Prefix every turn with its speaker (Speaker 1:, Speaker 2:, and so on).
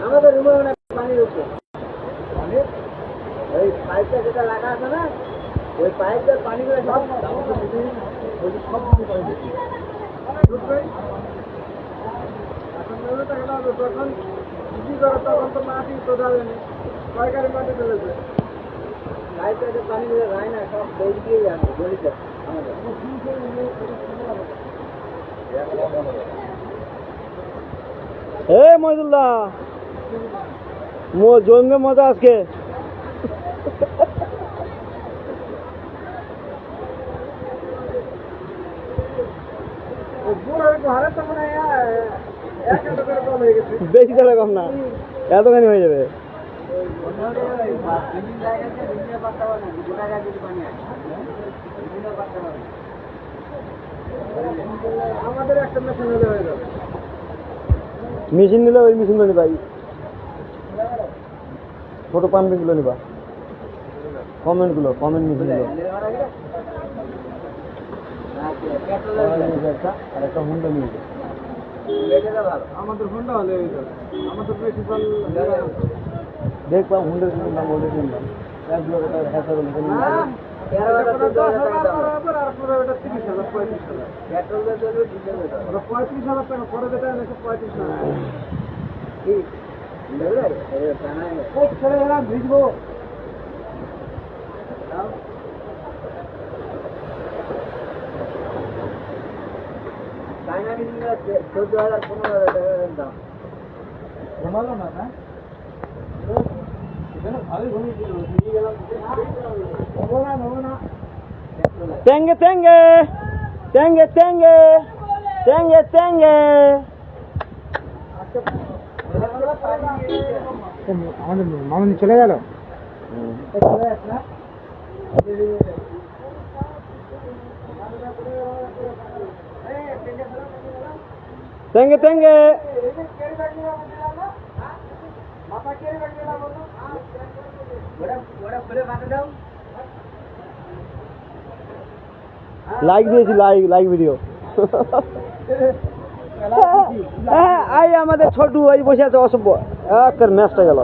Speaker 1: আমাদের রুমে অনেক পানি রয়েছে, ওই পাইপটা যেটা লাগা আছে না, ওই পাইপটার পানিগুলো সব তখন কি করে, তখন তো মাটি তো যাবেনি, সরকারি মাটি চলেছে, পাইপটা যে পানিগুলো যায় না সব দৌড় দিয়ে যাবে গলিতে আমাদের।
Speaker 2: এ মহিদুল্লাহ জমবে মজা আজকে। বেশি টাকা কম না, এতখানি হয়ে যাবে।
Speaker 1: আমাদের একটা মেশিন হলে হয়ে যাবে।
Speaker 2: মেশিন নিলে ওই মেশিন নিবা, ছোট পাম্পিংগুলো নিবা, কমেন্ট মেশিন গুলো। আর একটা হুন্ডা নিয়ে
Speaker 1: আমাদের হুন্ডা হলে হয়ে যাবে, আমাদের প্রিন্সিপাল
Speaker 2: দেখবা হুন্ডার কিছু নাম বলে কিনলাম 1 লক্ষ টাকা হ্যাঁ
Speaker 1: ভিজবো চাইনা মিল 14,000-15,000 টাকা দাম। ঘুমালো না না
Speaker 2: তেঙ্গে তেঙ্গে তেঙ্গে তেঙ্গে তেঙ্গে তেঙ্গে।
Speaker 1: আমাদের মামনি চলে গেল।
Speaker 2: তেঙ্গে তেঙ্গে লাইক দিয়েছি, লাইক ভিডিও। হ্যাঁ, আমাদের ছোটু এই বসে আছে অসভ্য, ম্যাচটা গেল।